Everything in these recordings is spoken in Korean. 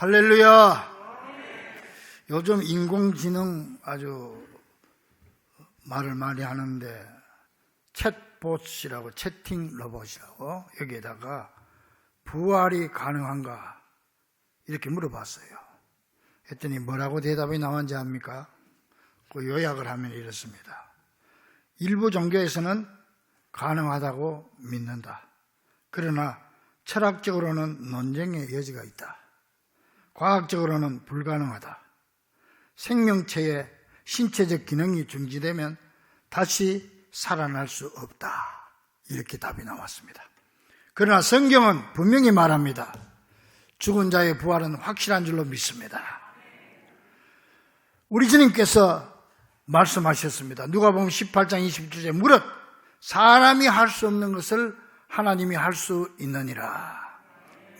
할렐루야. 요즘 인공지능 아주 말을 많이 하는데 챗봇이라고, 채팅 로봇이라고, 여기에다가 부활이 가능한가 이렇게 물어봤어요. 했더니 뭐라고 대답이 나왔는지 압니까? 그 요약을 하면 이렇습니다. 일부 종교에서는 가능하다고 믿는다. 그러나 철학적으로는 논쟁의 여지가 있다. 과학적으로는 불가능하다. 생명체의 신체적 기능이 중지되면 다시 살아날 수 없다. 이렇게 답이 나왔습니다. 그러나 성경은 분명히 말합니다. 죽은 자의 부활은 확실한 줄로 믿습니다. 우리 주님께서 말씀하셨습니다. 누가복음 18장 27절에 무릇 사람이 할 수 없는 것을 하나님이 할 수 있느니라.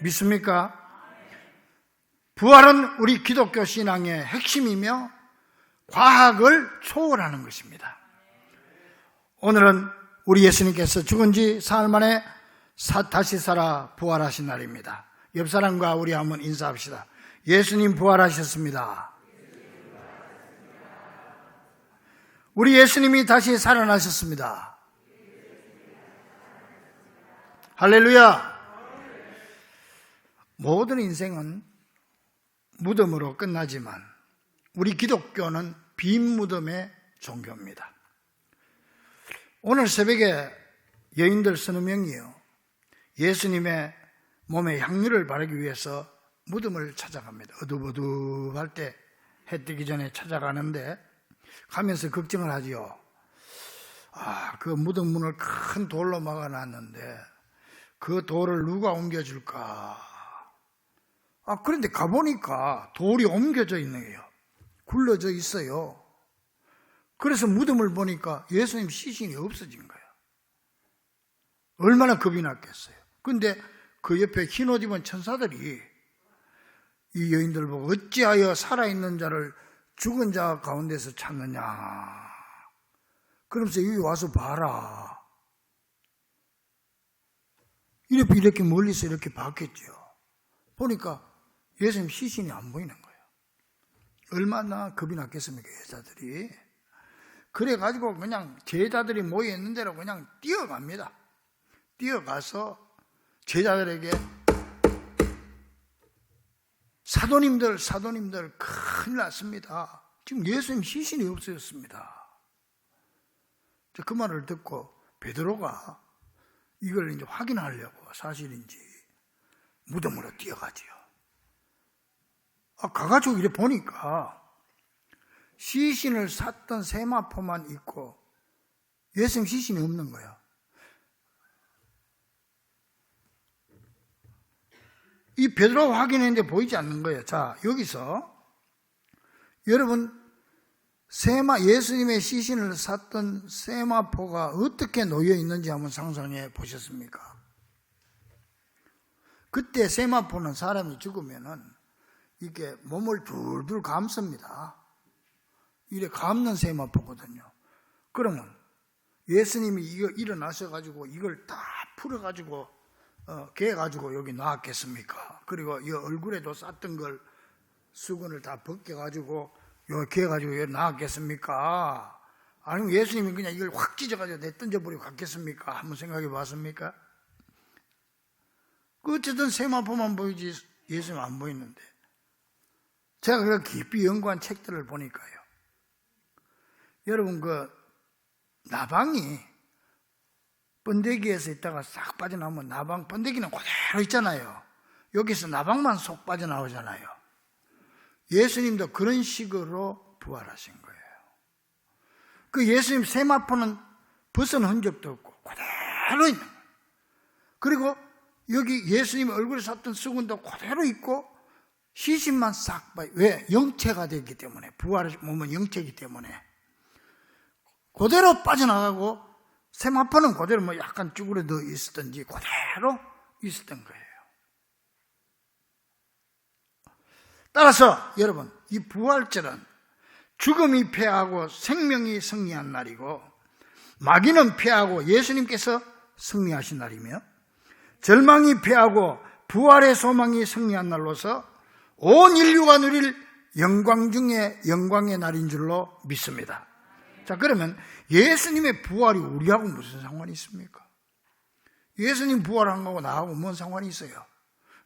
믿습니까? 부활은 우리 기독교 신앙의 핵심이며 과학을 초월하는 것입니다. 오늘은 우리 예수님께서 죽은 지 사흘 만에 다시 살아 부활하신 날입니다. 옆 사람과 우리 한번 인사합시다. 예수님 부활하셨습니다. 우리 예수님이 다시 살아나셨습니다. 할렐루야. 모든 인생은 무덤으로 끝나지만 우리 기독교는 빈 무덤의 종교입니다. 오늘 새벽에 여인들 서너 명이요, 예수님의 몸에 향유를 바르기 위해서 무덤을 찾아갑니다. 어둑어둑할 때 해 뜨기 전에 찾아가는데 가면서 걱정을 하지요. 그 무덤 문을 큰 돌로 막아놨는데 그 돌을 누가 옮겨줄까? 그런데 가보니까 돌이 옮겨져 있는 거예요. 굴러져 있어요. 그래서 무덤을 보니까 예수님 시신이 없어진 거예요. 얼마나 겁이 났겠어요. 근데 그 옆에 흰 옷 입은 천사들이 이 여인들 보고 어찌하여 살아있는 자를 죽은 자 가운데서 찾느냐. 그러면서 여기 와서 봐라. 이렇게 멀리서 이렇게 봤겠죠. 보니까 예수님 시신이 안 보이는 거예요. 얼마나 겁이 났겠습니까, 여자들이. 그래가지고 그냥 제자들이 모여있는 대로 그냥 뛰어갑니다. 뛰어가서 제자들에게 사도님들 큰일 났습니다. 지금 예수님 시신이 없어졌습니다. 그 말을 듣고 베드로가 이걸 이제 확인하려고 사실인지 무덤으로 뛰어가지요. 가가지고 이래 보니까 시신을 샀던 세마포만 있고 예수님 시신이 없는 거예요. 이 베드로가 확인했는데 보이지 않는 거예요. 자, 여기서 여러분 예수님의 시신을 샀던 세마포가 어떻게 놓여 있는지 한번 상상해 보셨습니까? 그때 세마포는 사람이 죽으면은 이게 몸을 둘둘 감습니다. 이래 감는 세마포거든요. 그러면 예수님이 이거 일어나셔가지고 이걸 다 풀어가지고 개가지고 여기 놔왔겠습니까? 그리고 이 얼굴에도 쌌던 걸 수건을 다 벗겨가지고 요 개가지고 여기 놔왔겠습니까? 아니면 예수님이 그냥 이걸 확 찢어가지고 내 던져버리고 갔겠습니까? 한번 생각해 봤습니까? 어쨌든 세마포만 보이지 예수님 안 보이는데, 제가 그 깊이 연구한 책들을 보니까요, 여러분 나방이 번데기에서 있다가 싹 빠져나오면 나방 번데기는 그대로 있잖아요. 여기서 나방만 쏙 빠져나오잖아요. 예수님도 그런 식으로 부활하신 거예요. 그 예수님 세마포는 벗은 흔적도 없고 그대로 있는 거예요. 그리고 여기 예수님 얼굴에 샀던 수건도 그대로 있고 시신만 싹 봐요. 왜? 영체가 되기 때문에, 부활의 몸은 영체이기 때문에 그대로 빠져나가고, 세마포는 그대로 약간 쭈그러져 있었던지 그대로 있었던 거예요. 따라서 여러분, 이 부활절은 죽음이 패하고 생명이 승리한 날이고, 마귀는 패하고 예수님께서 승리하신 날이며, 절망이 패하고 부활의 소망이 승리한 날로서 온 인류가 누릴 영광 중에 영광의 날인 줄로 믿습니다. 자, 그러면 예수님의 부활이 우리하고 무슨 상관이 있습니까? 예수님 부활한 거하고 나하고 뭔 상관이 있어요?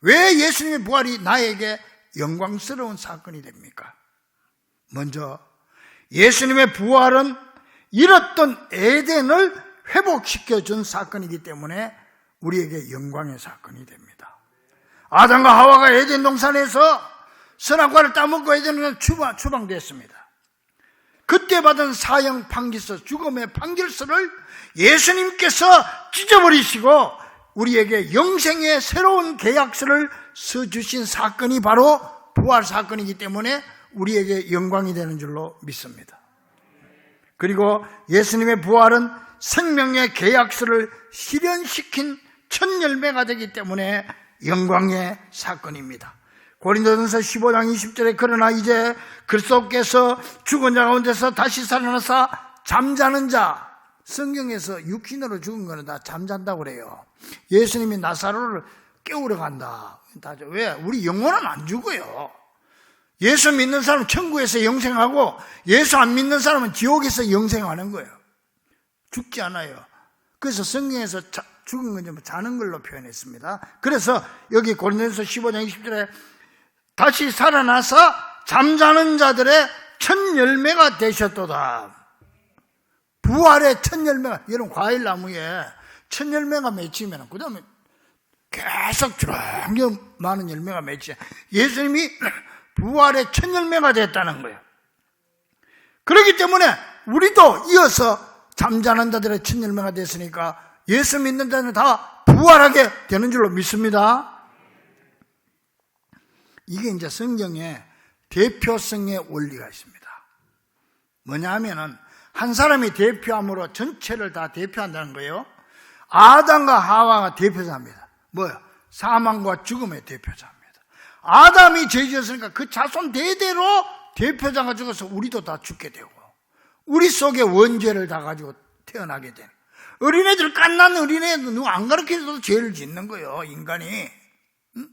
왜 예수님의 부활이 나에게 영광스러운 사건이 됩니까? 먼저 예수님의 부활은 잃었던 에덴을 회복시켜준 사건이기 때문에 우리에게 영광의 사건이 됩니다. 아담과 하와가 에덴 동산에서 선악과를 따먹고 에덴에서 추방됐습니다. 그때 받은 사형 판결서, 죽음의 판결서를 예수님께서 찢어버리시고 우리에게 영생의 새로운 계약서를 써주신 사건이 바로 부활 사건이기 때문에 우리에게 영광이 되는 줄로 믿습니다. 그리고 예수님의 부활은 생명의 계약서를 실현시킨 첫 열매가 되기 때문에 영광의 사건입니다. 고린도전서 15장 20절에 그러나 이제 그리스도께서 죽은 자 가운데서 다시 살아나사 잠자는 자, 성경에서 육신으로 죽은 거는 다 잠잔다고 그래요. 예수님이 나사로를 깨우러 간다. 왜? 우리 영혼은 안 죽어요. 예수 믿는 사람은 천국에서 영생하고 예수 안 믿는 사람은 지옥에서 영생하는 거예요. 죽지 않아요. 그래서 성경에서 죽은 건 좀 자는 걸로 표현했습니다. 그래서 여기 고린도전서 15장 20절에 다시 살아나서 잠자는 자들의 첫 열매가 되셨도다. 부활의 첫 열매가, 여러분 과일나무에 첫 열매가 맺히면 그 다음에 계속 주렁주렁 많은 열매가 맺히죠. 예수님이 부활의 첫 열매가 됐다는 거예요. 그렇기 때문에 우리도 이어서 잠자는 자들의 첫 열매가 됐으니까 예수 믿는 자는 다 부활하게 되는 줄로 믿습니다. 이게 이제 성경에 대표성의 원리가 있습니다. 뭐냐 하면은 한 사람이 대표함으로 전체를 다 대표한다는 거예요. 아담과 하와가 대표자입니다. 뭐요? 사망과 죽음의 대표자입니다. 아담이 죄 지었으니까 그 자손 대대로 대표자가 죽어서 우리도 다 죽게 되고 우리 속에 원죄를 다 가지고 태어나게 되는, 어린애들 갓난 어린애도 누구 안 가르쳐줘도 죄를 짓는 거예요, 인간이. 응?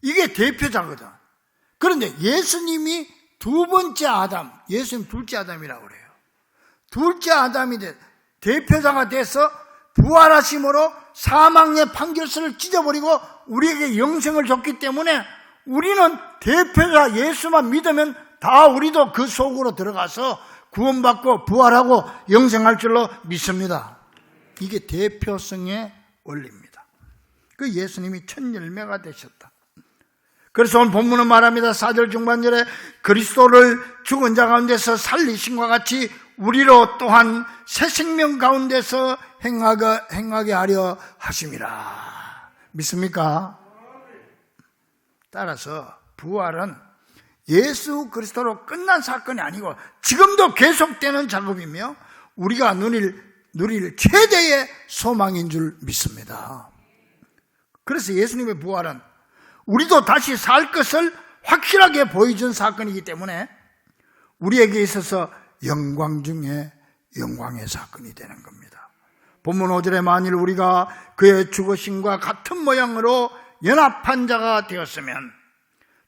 이게 대표자거든. 그런데 예수님이 두 번째 아담, 예수님 둘째 아담이라고 그래요. 둘째 아담이 대표자가 돼서 부활하심으로 사망의 판결서를 찢어버리고 우리에게 영생을 줬기 때문에 우리는 대표자 예수만 믿으면 다 우리도 그 속으로 들어가서 구원받고 부활하고 영생할 줄로 믿습니다. 이게 대표성의 원리입니다. 그 예수님이 첫 열매가 되셨다. 그래서 오늘 본문은 말합니다. 4절 중반절에 그리스도를 죽은 자 가운데서 살리심과 같이 우리로 또한 새 생명 가운데서 행하게 하려 하심이라. 믿습니까? 따라서 부활은 예수 그리스도로 끝난 사건이 아니고 지금도 계속되는 작업이며 우리가 누릴 최대의 소망인 줄 믿습니다. 그래서 예수님의 부활은 우리도 다시 살 것을 확실하게 보여준 사건이기 때문에 우리에게 있어서 영광 중에 영광의 사건이 되는 겁니다. 본문 5절에 만일 우리가 그의 죽으심과 같은 모양으로 연합한 자가 되었으면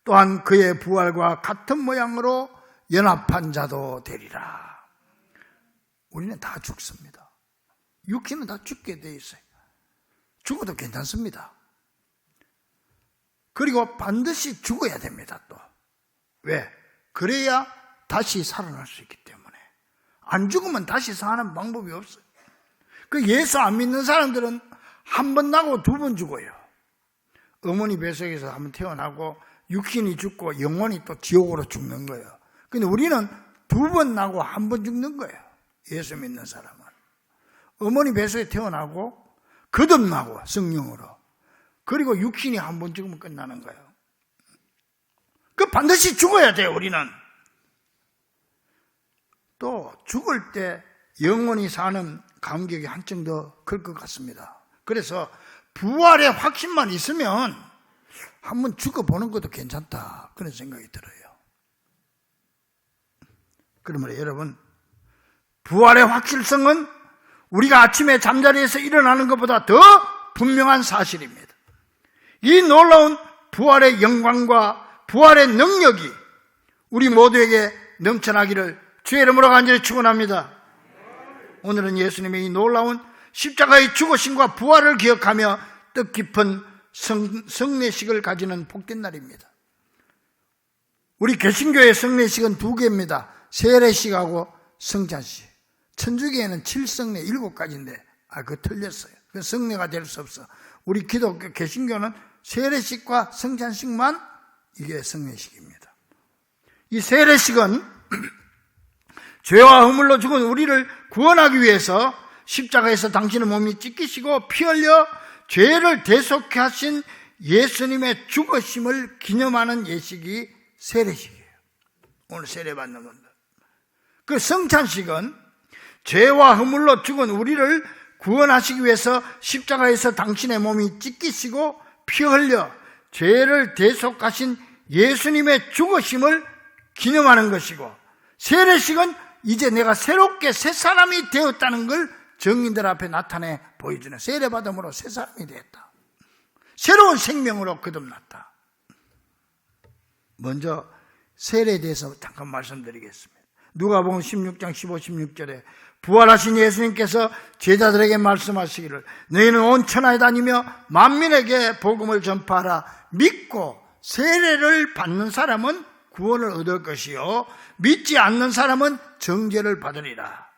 또한 그의 부활과 같은 모양으로 연합한 자도 되리라. 우리는 다 죽습니다. 육신은 다 죽게 돼 있어요. 죽어도 괜찮습니다. 그리고 반드시 죽어야 됩니다. 또 왜? 그래야 다시 살아날 수 있기 때문에. 안 죽으면 다시 사는 방법이 없어요. 그 예수 안 믿는 사람들은 한 번 나고 두 번 죽어요. 어머니 뱃속에서 한 번 태어나고 육신이 죽고 영혼이 또 지옥으로 죽는 거예요. 근데 우리는 두 번 나고 한 번 죽는 거예요. 예수 믿는 사람은. 어머니 뱃속에 태어나고 거듭나고 성령으로. 그리고 육신이 한 번 죽으면 끝나는 거예요. 그 반드시 죽어야 돼요, 우리는. 또 죽을 때 영원히 사는 감격이 한층 더 클 것 같습니다. 그래서 부활의 확신만 있으면 한번 죽어보는 것도 괜찮다, 그런 생각이 들어요. 그러면 여러분, 부활의 확실성은 우리가 아침에 잠자리에서 일어나는 것보다 더 분명한 사실입니다. 이 놀라운 부활의 영광과 부활의 능력이 우리 모두에게 넘쳐나기를 주의 이름으로 간절히 축원합니다. 오늘은 예수님의 이 놀라운 십자가의 죽으심과 부활을 기억하며 뜻깊은 성례식을 가지는 복된 날입니다. 우리 개신교의 성례식은 2개입니다. 세례식하고 성찬식. 천주교에는 7성례 7가지인데 그거 틀렸어요. 그 성례가 될 수 없어. 우리 기독교 개신교는 세례식과 성찬식만 이게 성례식입니다. 이 세례식은 죄와 허물로 죽은 우리를 구원하기 위해서 십자가에서 당신의 몸이 찢기시고 피 흘려 죄를 대속케 하신 예수님의 죽으심을 기념하는 예식이 세례식이에요. 오늘 세례받는 분들. 그 성찬식은 죄와 허물로 죽은 우리를 구원하시기 위해서 십자가에서 당신의 몸이 찢기시고 피 흘려 죄를 대속하신 예수님의 죽으심을 기념하는 것이고, 세례식은 이제 내가 새롭게 새 사람이 되었다는 걸 정인들 앞에 나타내 보여주는, 세례받음으로 새 사람이 되었다, 새로운 생명으로 거듭났다. 먼저 세례에 대해서 잠깐 말씀드리겠습니다. 누가복음 16장 15, 16절에 부활하신 예수님께서 제자들에게 말씀하시기를 너희는 온 천하에 다니며 만민에게 복음을 전파하라. 믿고 세례를 받는 사람은 구원을 얻을 것이요 믿지 않는 사람은 정죄를 받으리라.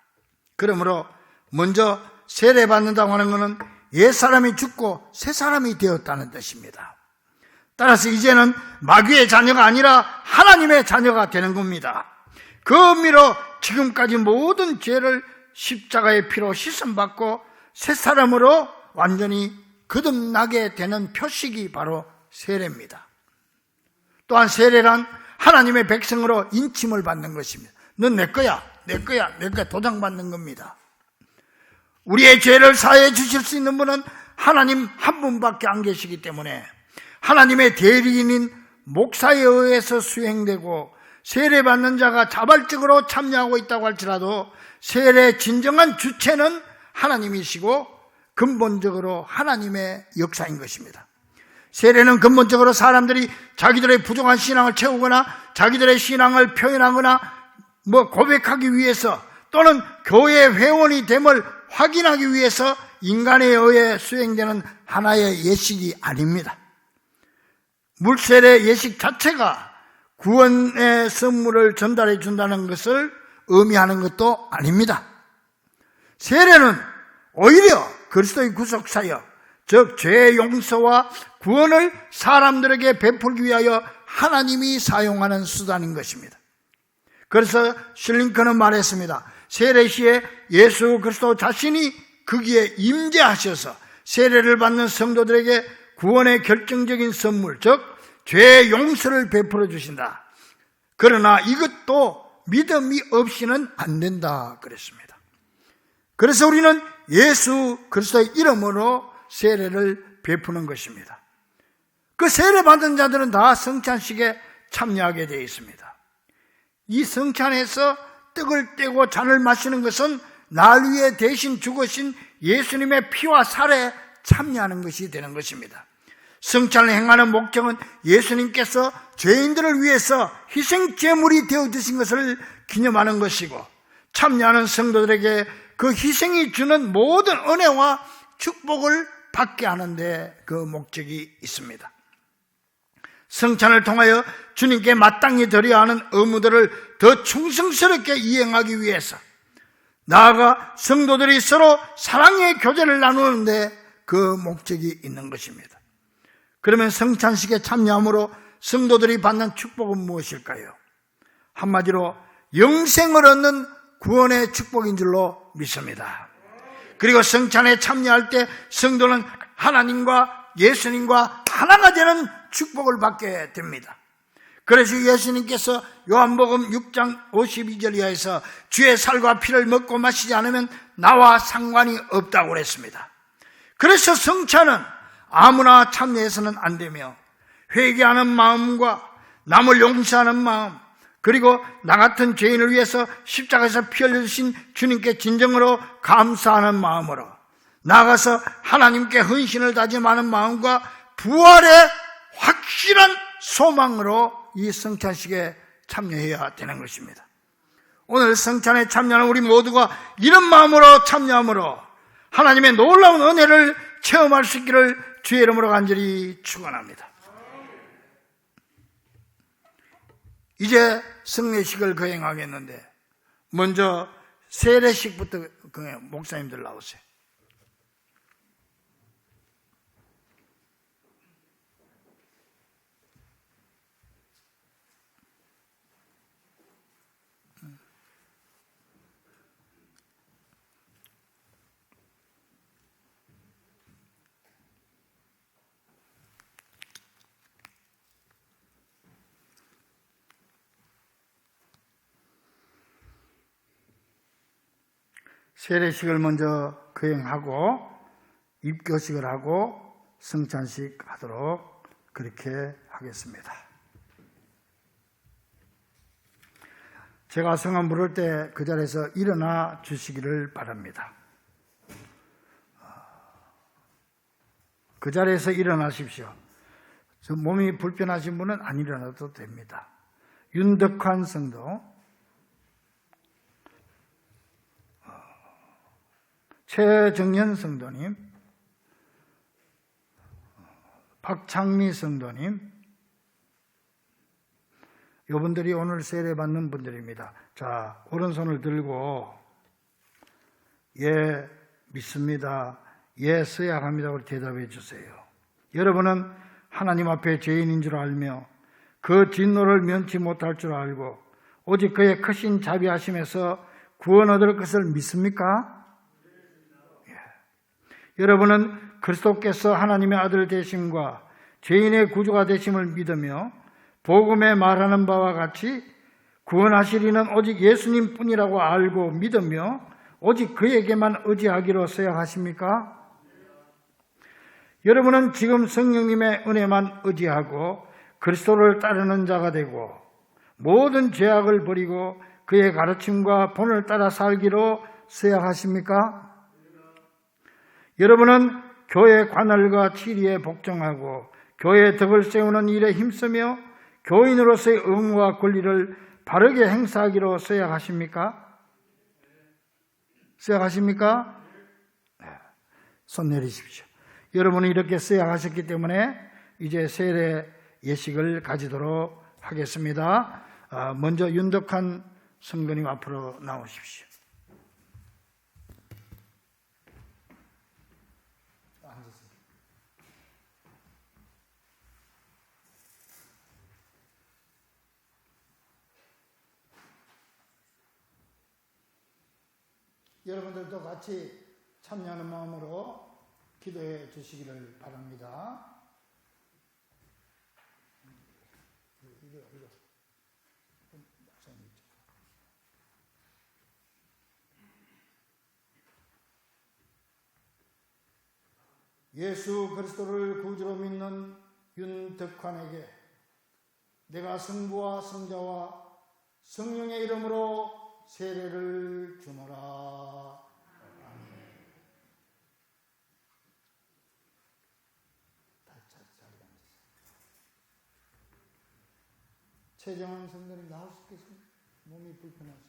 그러므로 먼저 세례 받는다고 하는 것은 옛사람이 죽고 새 사람이 되었다는 뜻입니다. 따라서 이제는 마귀의 자녀가 아니라 하나님의 자녀가 되는 겁니다. 그 의미로 지금까지 모든 죄를 십자가의 피로 씻음받고 새 사람으로 완전히 거듭나게 되는 표식이 바로 세례입니다. 또한 세례란 하나님의 백성으로 인침을 받는 것입니다. 넌 내 거야, 내 거야, 내 거야 도장받는 겁니다. 우리의 죄를 사해 주실 수 있는 분은 하나님 한 분밖에 안 계시기 때문에 하나님의 대리인인 목사에 의해서 수행되고 세례받는 자가 자발적으로 참여하고 있다고 할지라도 세례의 진정한 주체는 하나님이시고 근본적으로 하나님의 역사인 것입니다. 세례는 근본적으로 사람들이 자기들의 부족한 신앙을 채우거나 자기들의 신앙을 표현하거나 고백하기 위해서 또는 교회 회원이 됨을 확인하기 위해서 인간에 의해 수행되는 하나의 예식이 아닙니다. 물세례 예식 자체가 구원의 선물을 전달해 준다는 것을 의미하는 것도 아닙니다. 세례는 오히려 그리스도의 구속사역, 즉 죄의 용서와 구원을 사람들에게 베풀기 위하여 하나님이 사용하는 수단인 것입니다. 그래서 슐링크는 말했습니다. 세례 시에 예수 그리스도 자신이 거기에 임재하셔서 세례를 받는 성도들에게 구원의 결정적인 선물, 즉 죄의 용서를 베풀어 주신다. 그러나 이것도 믿음이 없이는 안 된다 그랬습니다. 그래서 우리는 예수 그리스도의 이름으로 세례를 베푸는 것입니다. 그 세례 받은 자들은 다 성찬식에 참여하게 되어 있습니다. 이 성찬에서 떡을 떼고 잔을 마시는 것은 날 위해 대신 죽으신 예수님의 피와 살에 참여하는 것이 되는 것입니다. 성찬을 행하는 목적은 예수님께서 죄인들을 위해서 희생제물이 되어주신 것을 기념하는 것이고, 참여하는 성도들에게 그 희생이 주는 모든 은혜와 축복을 받게 하는데 그 목적이 있습니다. 성찬을 통하여 주님께 마땅히 드려야 하는 의무들을 더 충성스럽게 이행하기 위해서, 나아가 성도들이 서로 사랑의 교제를 나누는데 그 목적이 있는 것입니다. 그러면 성찬식에 참여함으로 성도들이 받는 축복은 무엇일까요? 한마디로 영생을 얻는 구원의 축복인 줄로 믿습니다. 그리고 성찬에 참여할 때 성도는 하나님과 예수님과 하나가 되는 축복을 받게 됩니다. 그래서 예수님께서 요한복음 6장 52절 이하에서 주의 살과 피를 먹고 마시지 않으면 나와 상관이 없다고 그랬습니다. 그래서 성찬은 아무나 참여해서는 안 되며, 회개하는 마음과 남을 용서하는 마음, 그리고 나 같은 죄인을 위해서 십자가에서 피 흘려주신 주님께 진정으로 감사하는 마음으로 나아가서 하나님께 헌신을 다짐하는 마음과 부활의 확실한 소망으로 이 성찬식에 참여해야 되는 것입니다. 오늘 성찬에 참여하는 우리 모두가 이런 마음으로 참여함으로 하나님의 놀라운 은혜를 체험할 수 있기를 주의 이름으로 간절히 축원합니다. 이제 승례식을 거행하겠는데 먼저 세례식부터 목사님들 나오세요. 세례식을 먼저 거행하고 입교식을 하고 성찬식 하도록 그렇게 하겠습니다. 제가 성함 부를 때 그 자리에서 일어나 주시기를 바랍니다. 그 자리에서 일어나십시오. 몸이 불편하신 분은 안 일어나도 됩니다. 윤덕환 성도, 최정현 성도님, 박창미 성도님, 이분들이 오늘 세례받는 분들입니다. 자, 오른손을 들고 예, 믿습니다. 예, 서약합니다. 고 대답해 주세요. 여러분은 하나님 앞에 죄인인 줄 알며 그 진노를 면치 못할 줄 알고 오직 그의 크신 자비하심에서 구원 얻을 것을 믿습니까? 여러분은 그리스도께서 하나님의 아들 되심과 죄인의 구주가 되심을 믿으며 복음에 말하는 바와 같이 구원하실 이는 오직 예수님 뿐이라고 알고 믿으며 오직 그에게만 의지하기로 서약하십니까? 여러분은 지금 성령님의 은혜만 의지하고 그리스도를 따르는 자가 되고 모든 죄악을 버리고 그의 가르침과 본을 따라 살기로 서약하십니까? 여러분은 교회 관할과 치리에 복종하고 교회의 덕을 세우는 일에 힘쓰며 교인으로서의 의무와 권리를 바르게 행사하기로 서약하십니까? 서약하십니까? 네. 손 내리십시오. 여러분은 이렇게 서약하셨기 때문에 이제 세례 예식을 가지도록 하겠습니다. 먼저 윤덕한 성도님 앞으로 나오십시오. 여러분들도 같이 참여하는 마음으로 기도해 주시기를 바랍니다. 예수 그리스도를 구주로 믿는 윤덕환에게 내가 성부와 성자와 성령의 이름으로 세례를 주노라. 아멘. 최정환 성도님 나올 수 있겠습니까? 몸이 불편하셔서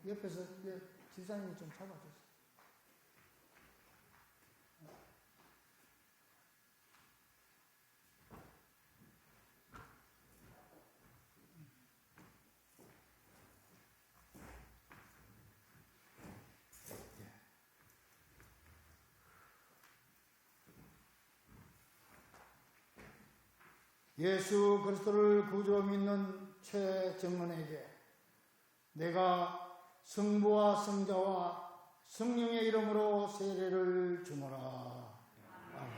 옆에서 지사님이 좀 잡아주세요. 예수 그리스도를 구주로 믿는 최정은에게 내가 성부와 성자와 성령의 이름으로 세례를 주노라. 아멘.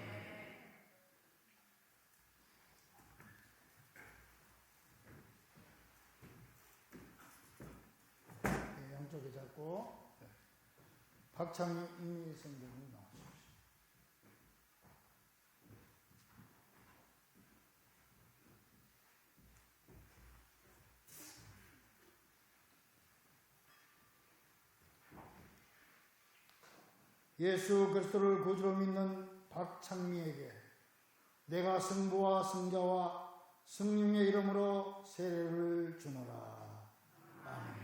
네, 양쪽에 잡고 박창희 성도님 나오십시오. 예수 그리스도를 구주로 믿는 박창미에게 내가 성부와 성자와 성령의 이름으로 세례를 주노라. 아멘.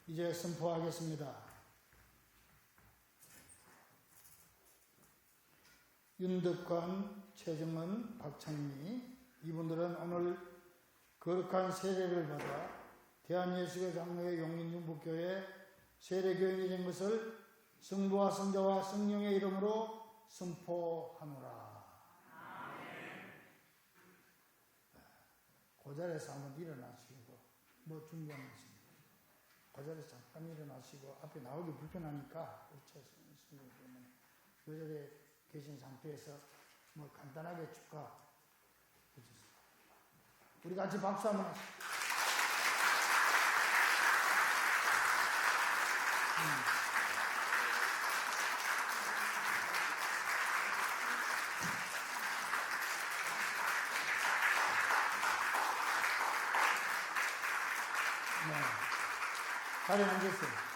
이제 선포하겠습니다. 윤덕관, 최정은, 박창미 이분들은 오늘 거룩한 세례를 받아 대한예수교 장로회 용인중북교회 세례교인이 된 것을 성부와 성자와 성령의 이름으로 선포하노라. 그 자리에서 한번 일어나시고 뭐 준비하는 것입니다. 그 자리에서 잠깐 일어나시고 앞에 나오기 불편하니까 우체선생님 때문에 그 자리에 계신 상태에서 뭐 간단하게 축하 해주세요. 우리 같이 박수 한번 하시죠. 네. 자리에 앉으세요.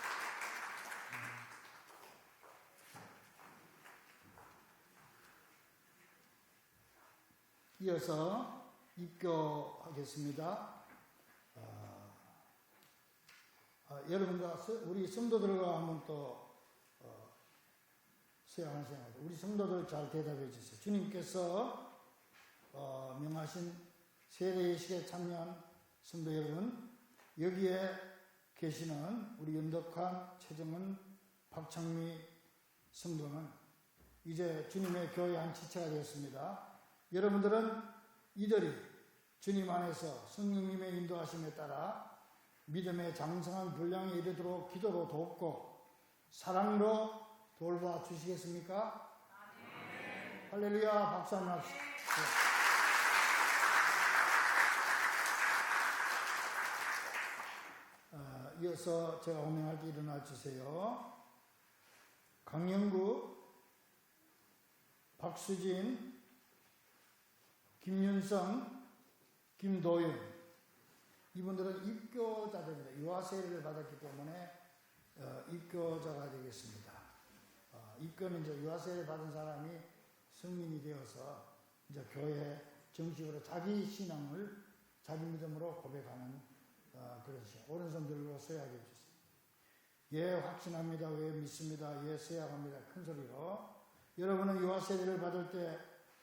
이어서 입교하겠습니다. 여러분과 우리 성도들과 한번 또 수양을 생각합니다. 우리 성도들 잘 대답해 주세요. 주님께서 명하신 세례의식에 참여한 성도 여러분, 여기에 계시는 우리 윤덕한, 최정은, 박창미 성도는 이제 주님의 교회 한 지체가 되었습니다. 여러분들은 이들이 주님 안에서 성령님의 인도하심에 따라 믿음의 장성한 분량에 이르도록 기도로 돕고 사랑으로 돌봐 주시겠습니까? 아멘. 할렐루야. 박수 한번 합시다. 이어서 제가 호명할 때 일어나 주세요. 강영구, 박수진, 김윤성, 김도윤 이분들은 입교자들입니다. 유아세례를 받았기 때문에 입교자가 되겠습니다. 입교는 이제 유아세례를 받은 사람이 성인이 되어서 이제 교회에 정식으로 자기 신앙을 자기 믿음으로 고백하는 그런 시간. 오른손 들고 서약해 주세요. 예, 확신합니다. 왜 믿습니다. 예, 서약합니다. 큰 소리로. 여러분은 유아세례를 받을 때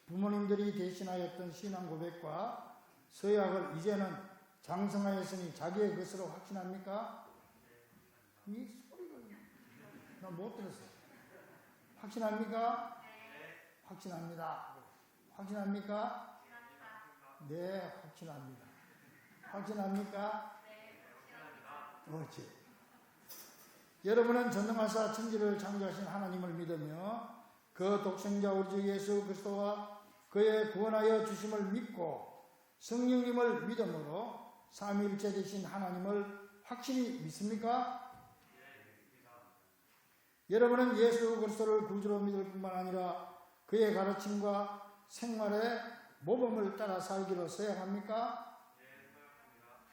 부모님들이 대신하였던 신앙 고백과 서약을 이제는 장성하였으니 자기의 것으로 확신합니까? 이 소리가 나 못 들었어요. 확신합니까? 확신합니다. 확신합니까? 네, 확신합니다. 확신합니까? 그렇지. 여러분은 전능하사 천지를 창조하신 하나님을 믿으며 그 독생자 우리 주 예수 그리스도와 그의 구원하여 주심을 믿고 성령님을 믿음으로 삼위일체 되신 하나님을 확실히 믿습니까? 네, 믿습니다. 여러분은 예수 그리스도를 구주로 믿을 뿐만 아니라 그의 가르침과 생활의 모범을 따라 살기로 서약합니까? 네, 서약합니다.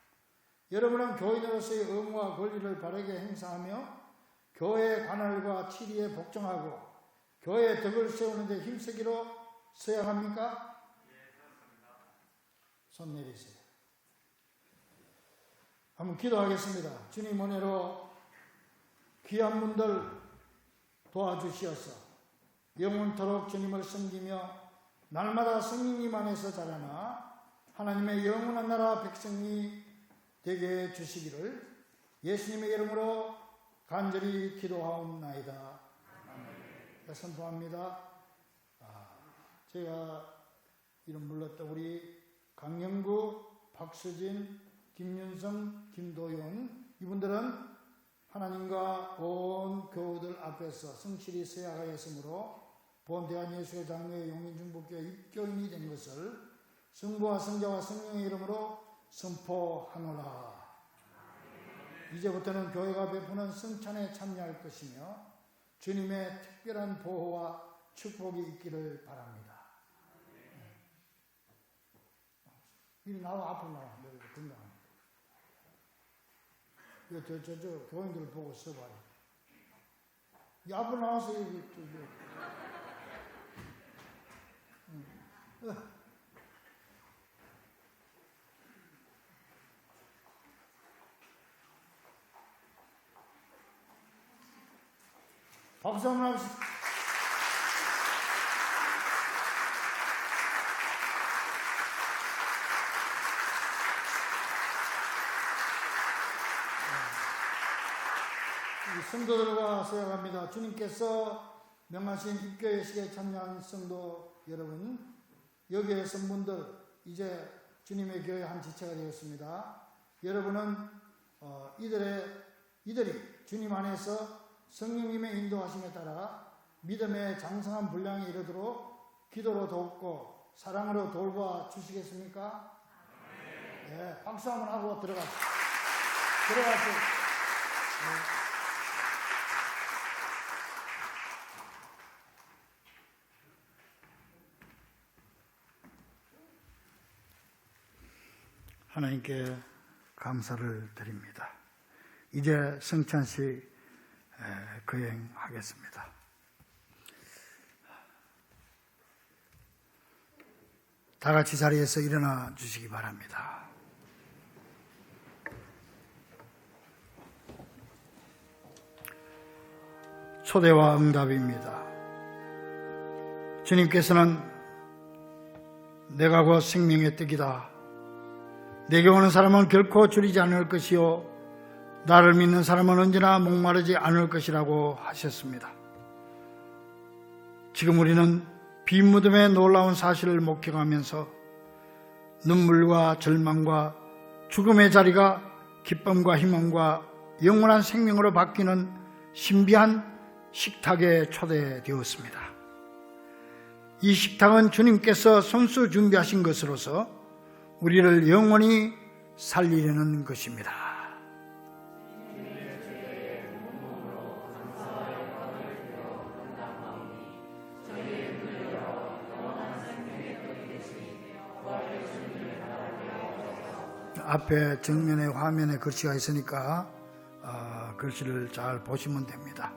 여러분은 교인으로서의 의무와 권리를 바르게 행사하며 교회의 관할과 치리에 복종하고 교회의 덕을 세우는 데 힘쓰기로 서약합니까? 네, 서약합니다. 손 내리세요. 한번 기도하겠습니다. 주님 은혜로 귀한 분들 도와주시어서 영원토록 주님을 섬기며 날마다 성령님 안에서 자라나 하나님의 영원한 나라 백성이 되게 해주시기를 예수님의 이름으로 간절히 기도하옵나이다. 아멘. 선포합니다. 제가 이름 불렀던 우리 강영구, 박수진, 김윤성, 김도윤 이분들은 하나님과 온 교우들 앞에서 성실히 서약하였으므로 본 대한예수교 장로회 용인중북교회 입교인이 된 것을 성부와 성자와 성령의 이름으로 선포하노라. 이제부터는 교회가 베푸는 성찬에 참여할 것이며 주님의 특별한 보호와 축복이 있기를 바랍니다. 이리 나와, 앞으로 나와. 너희들 건강하니까. 저 교인들 보고 써봐요. 이 앞으로 나와서 여기, 박수 한번 합시다. 성도들과 세워갑니다. 주님께서 명하신 입교 예식에 참여한 성도 여러분, 여기에 성분들 이제 주님의 교회 한 지체가 되었습니다. 여러분은 이들이 주님 안에서 성령님의 인도하심에 따라 믿음의 장성한 분량에 이르도록 기도로 돕고 사랑으로 돌봐 주시겠습니까? 네, 박수 한번 하고 들어가세요. 네. 하나님께 감사를 드립니다. 이제 성찬식 거행하겠습니다. 다 같이 자리에서 일어나 주시기 바랍니다. 초대와 응답입니다. 주님께서는 내가 곧 생명의 떡이다. 내게 오는 사람은 결코 줄이지 않을 것이요 나를 믿는 사람은 언제나 목마르지 않을 것이라고 하셨습니다. 지금 우리는 빈 무덤의 놀라운 사실을 목격하면서 눈물과 절망과 죽음의 자리가 기쁨과 희망과 영원한 생명으로 바뀌는 신비한 식탁에 초대되었습니다. 이 식탁은 주님께서 손수 준비하신 것으로서 우리를 영원히 살리려는 것입니다. 앞에 정면에 화면에 글씨가 있으니까 글씨를 잘 보시면 됩니다.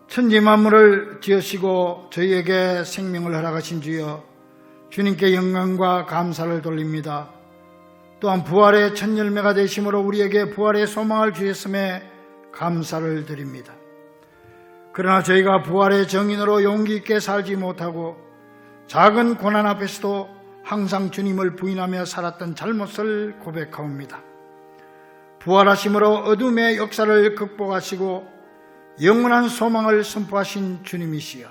천지 만물을 지으시고 저희에게 생명을 허락하신 주여, 주님께 영광과 감사를 돌립니다. 또한 부활의 첫 열매가 되심으로 우리에게 부활의 소망을 주셨음에 감사를 드립니다. 그러나 저희가 부활의 정인으로 용기 있게 살지 못하고 작은 고난 앞에서도 항상 주님을 부인하며 살았던 잘못을 고백하옵니다. 부활하심으로 어둠의 역사를 극복하시고 영원한 소망을 선포하신 주님이시여,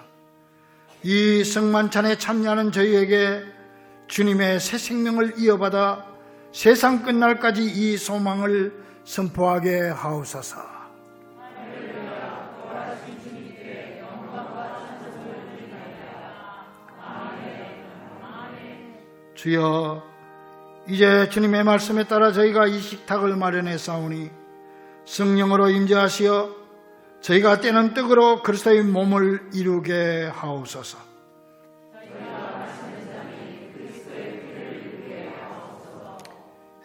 이 성만찬에 참여하는 저희에게 주님의 새 생명을 이어받아 세상 끝날까지 이 소망을 선포하게 하옵소서. 주여, 이제 주님의 말씀에 따라 저희가 이 식탁을 마련해 싸우니 성령으로 임재하시어 저희가 떼는 떡으로 그리스도의 몸을 이루게 하옵소서.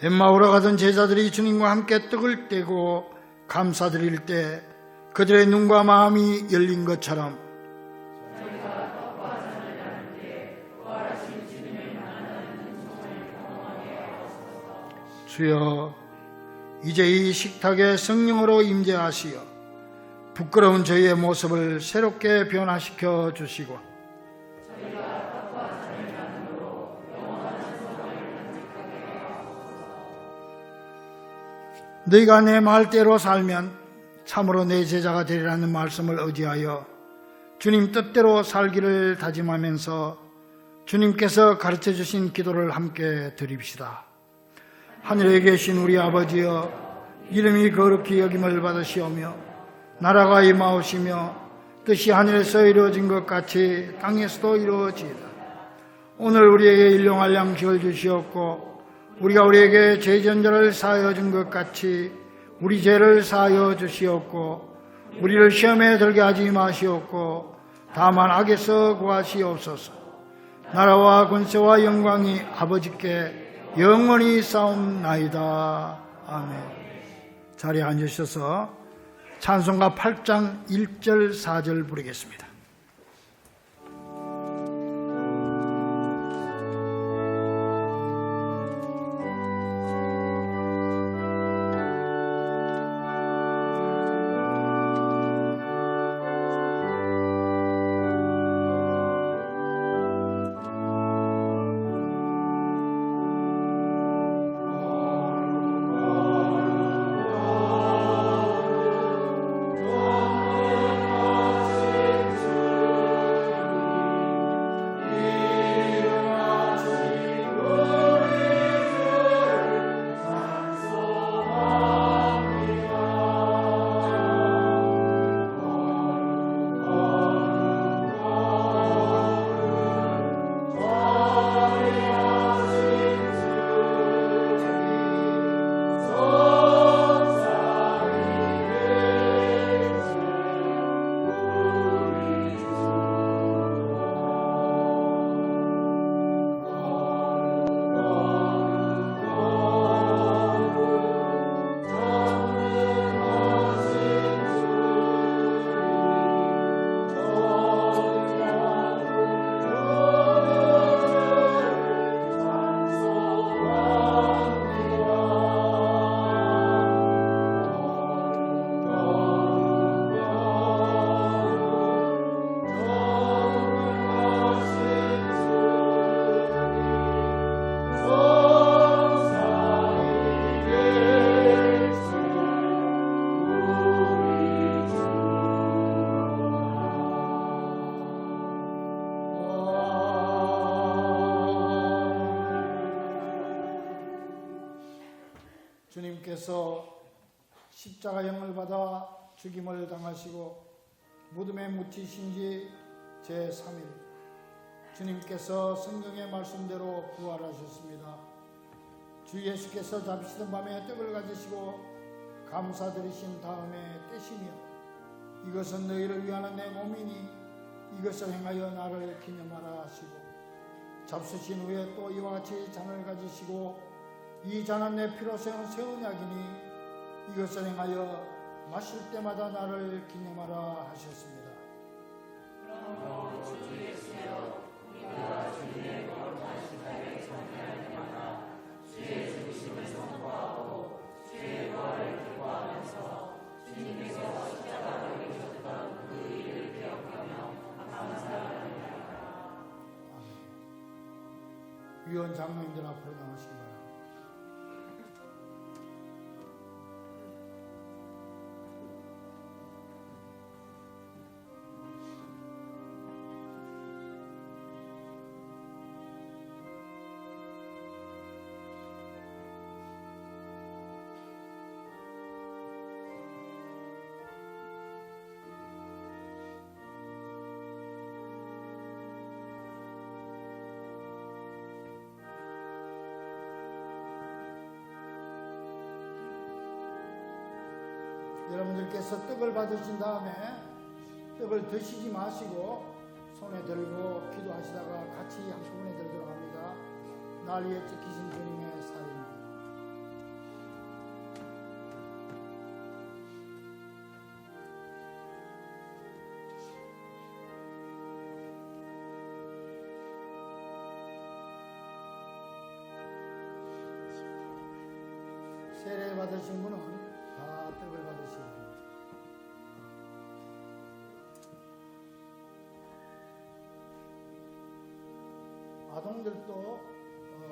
엠마오로 가던 제자들이 주님과 함께 떡을 떼고 감사드릴 때 그들의 눈과 마음이 열린 것처럼 주여, 이제 이 식탁에 성령으로 임재하시어 부끄러운 저희의 모습을 새롭게 변화시켜 주시고 너희가 내 말대로 살면 참으로 내 제자가 되리라는 말씀을 의지하여 주님 뜻대로 살기를 다짐하면서 주님께서 가르쳐 주신 기도를 함께 드립시다. 하늘에 계신 우리 아버지여, 이름이 거룩히 여김을 받으시오며 나라가 임하오시며 뜻이 하늘에서 이루어진 것 같이 땅에서도 이루어지이다. 오늘 우리에게 일용할 양식을 주시옵고 우리가 우리에게 죄전자를 사하여 준 것 같이 우리 죄를 사하여 주시옵고 우리를 시험에 들게 하지 마시옵고 다만 악에서 구하시옵소서. 나라와 권세와 영광이 아버지께 영원히 싸움나이다. 아멘. 자리에 앉으셔서 찬송가 8장 1절 4절 부르겠습니다. 주님께서 십자가형을 받아 죽임을 당하시고 무덤에 묻히신 지 제3일 주님께서 성경의 말씀대로 부활하셨습니다. 주 예수께서 잡히시던 밤에 떡을 가지시고 감사드리신 다음에 떼시며 이것은 너희를 위하는 내 몸이니 이것을 행하여 나를 기념하라 하시고 잡수신 후에 또 이와 같이 잔을 가지시고 이 잔은 내 피로 세운 새 언약이니 이것을 행하여 마실 때마다 나를 기념하라 하셨습니다. 그러므로 주 예수여 우리가 주님의 거룩하신 자를 전해할 때마다 주의 죽으심을 선포하고 주의 부활을 기뻐하면서 주님께서 십자가로 이루셨던 그 일을 기억하며 감사합니다. 위원 장로님들 앞으로 나오시기 바랍니다. 여러분들께서 떡을 받으신 다음에 떡을 드시지 마시고 손에 들고 기도하시다가 같이 한꺼번에 들도록 합니다. 날 위해 찍히신 주님의 살입니다. 세례 받으신 분은 다 떡을 받으시기 바랍니다. 아동들도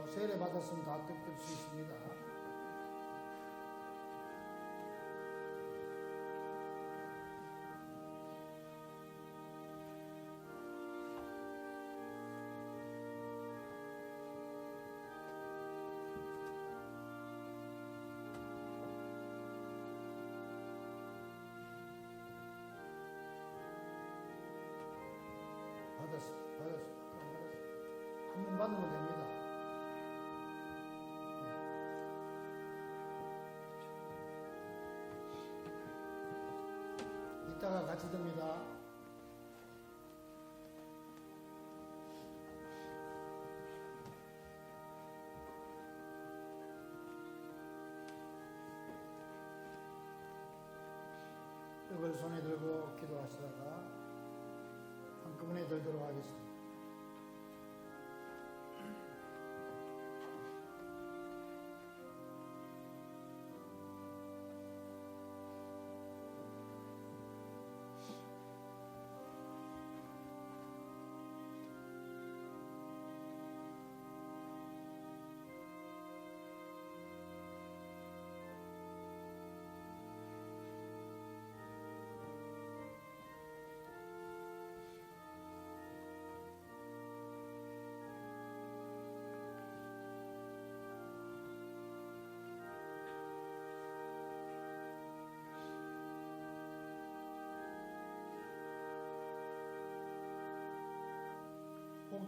세례 받았으면 다 떡 들 수 있습니다. 한 번 받으면 됩니다. 이따가 같이 듭니다. 떡을 손에 들고 기도하시다가 한꺼번에 들도록 하겠습니다.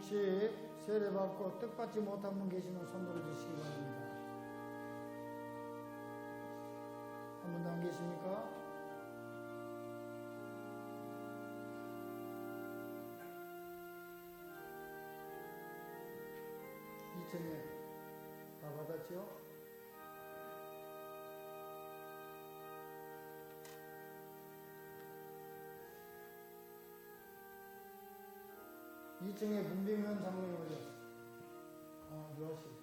혹시 세례받고 뜻받지 못한 분 계시면 손 들어주시기 바랍니다. 한 분도 안 계십니까? 이천에 다 받았죠? 이층에 문병현 장로님 오셨어요. 유아씨.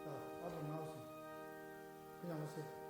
자, 아들 나왔습니다. 그냥 오세요.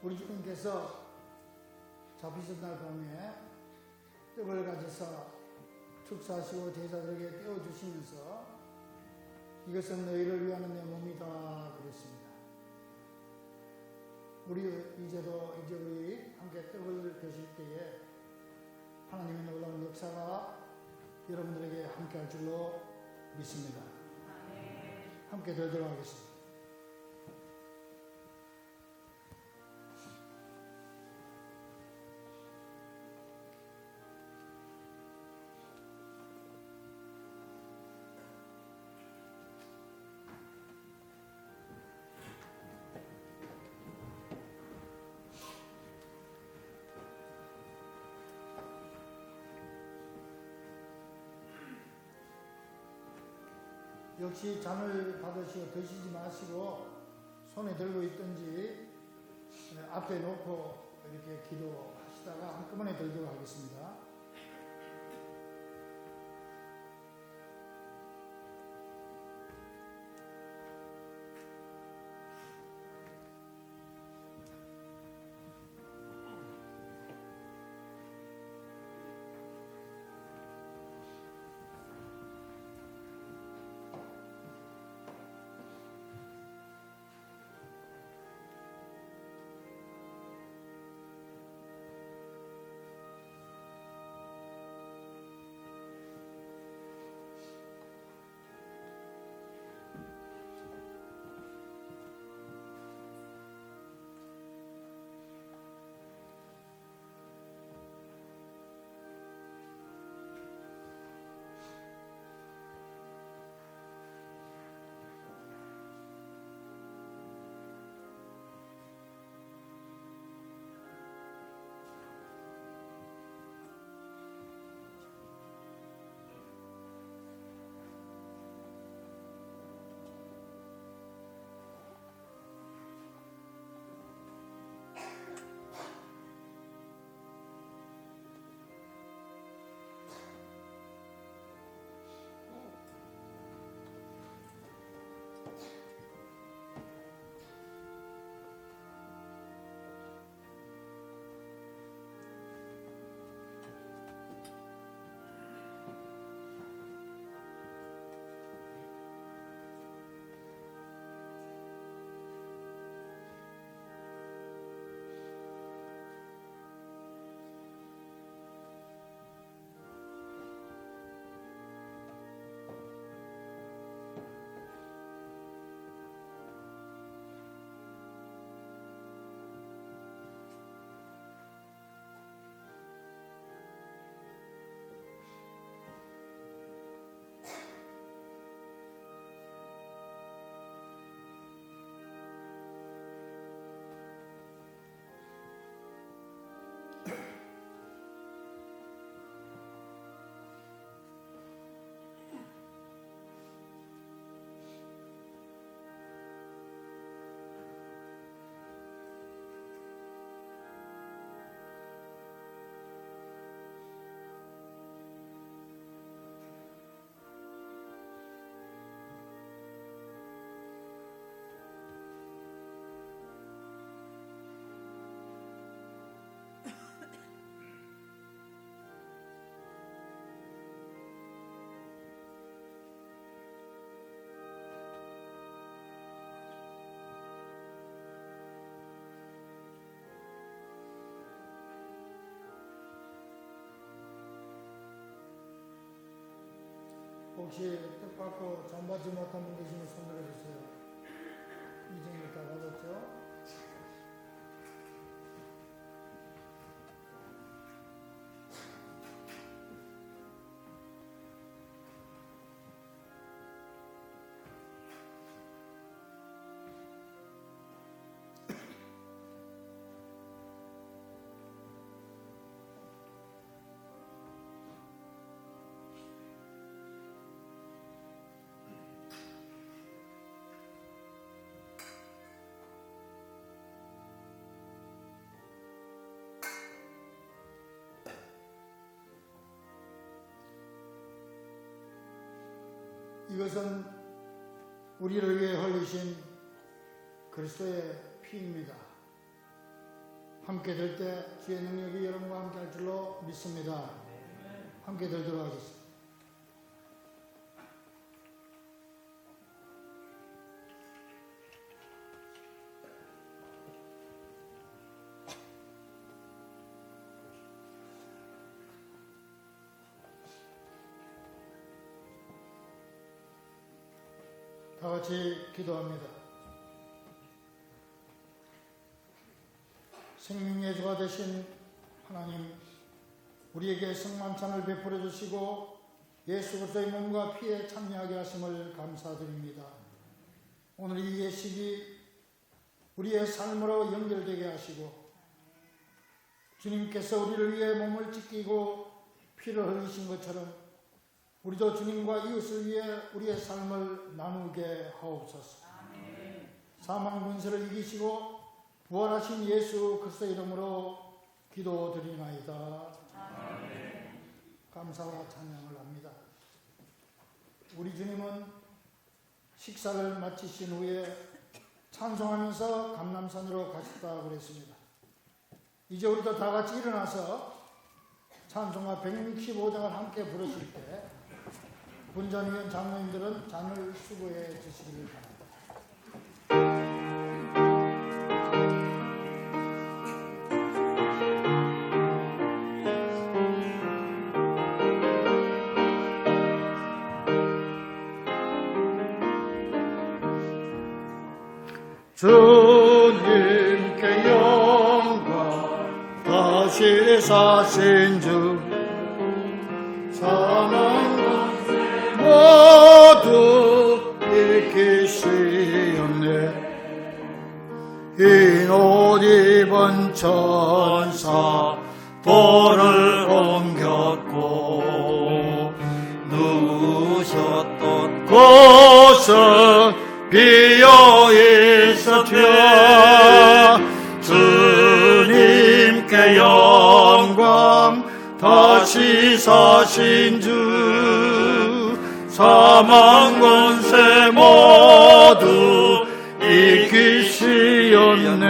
우리 주님께서 잡히신 날 밤에 떡을 가져서 축사하시고 제자들에게 떼어주시면서 이것은 너희를 위하는 내 몸이다 그랬습니다. 우리 우리 함께 떡을 드실 때에 하나님의 놀라운 역사가 여러분들에게 함께 할 줄로 믿습니다. 함께 들도록 하겠습니다. 역시 잔을 받으시고 드시지 마시고 손에 들고 있든지 앞에 놓고 이렇게 기도하시다가 한꺼번에 들도록 하겠습니다. 혹시 뜻받고 전받지 못한 분 계시면 손 들어주세요. 이정도 다 받았죠? 이것은 우리를 위해 흘리신 그리스도의 피입니다. 함께 들 때 주의 능력이 여러분과 함께 할 줄로 믿습니다. 함께 들도록 하겠습니다. 다 같이 기도합니다. 생명의 주가 되신 하나님, 우리에게 성만찬을 베풀어 주시고 예수 그리스도의 몸과 피에 참여하게 하심을 감사드립니다. 오늘 이 예식이 우리의 삶으로 연결되게 하시고 주님께서 우리를 위해 몸을 찢기고 피를 흘리신 것처럼 우리도 주님과 이웃을 위해 우리의 삶을 나누게 하옵소서. 사망 권세를 이기시고 부활하신 예수 그리스도의 이름으로 기도드리나이다. 감사와 찬양을 합니다. 우리 주님은 식사를 마치신 후에 찬송하면서 감람산으로 가셨다고 그랬습니다. 이제 우리도 다 같이 일어나서 찬송가 165장을 함께 부르실 때 분전위원 장로님들은 잔을 수고해 주시기를 바랍니다. 주님께 영광 다시 사신 주 사망 모두 이기시었네. 흰 옷 입은 천사 돌을 옮겼고 누우셨던 곳은 비어 있었죠. 주님께 영광 다시 사신 주 사망 권세 모두 이기시었네.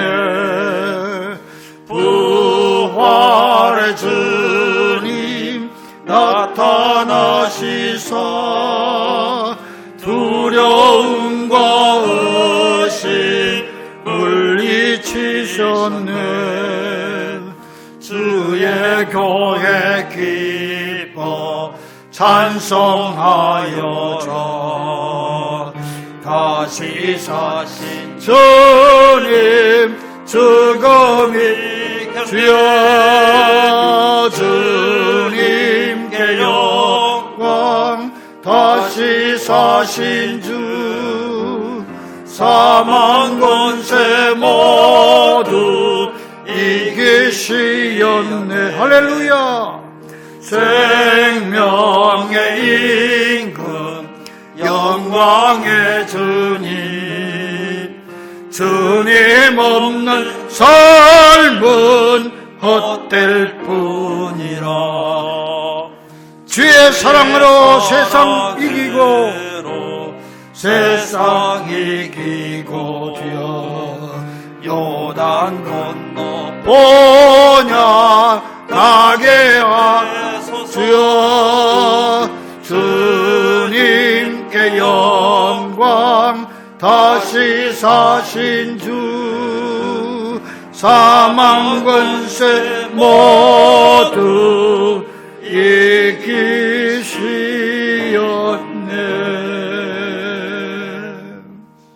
부활의 주님 나타나시사 두려움과 의심 물리치셨네. 주의 교회 기뻐 찬송하여라. 다시 사신 주님 죽음이 주여 주님께 영광 다시 사신 주 사망 권세 모두 이기시었네. 할렐루야. 생명의 임금 영광의 주님 주님 없는 삶은 헛될 뿐이라. 주의 사랑으로 세상 이기고 세상 이기고 주여 요단 건너 본향 가게 하소서. 주님께 영광 다시 사신 주 사망 권세 모두 이기시었네.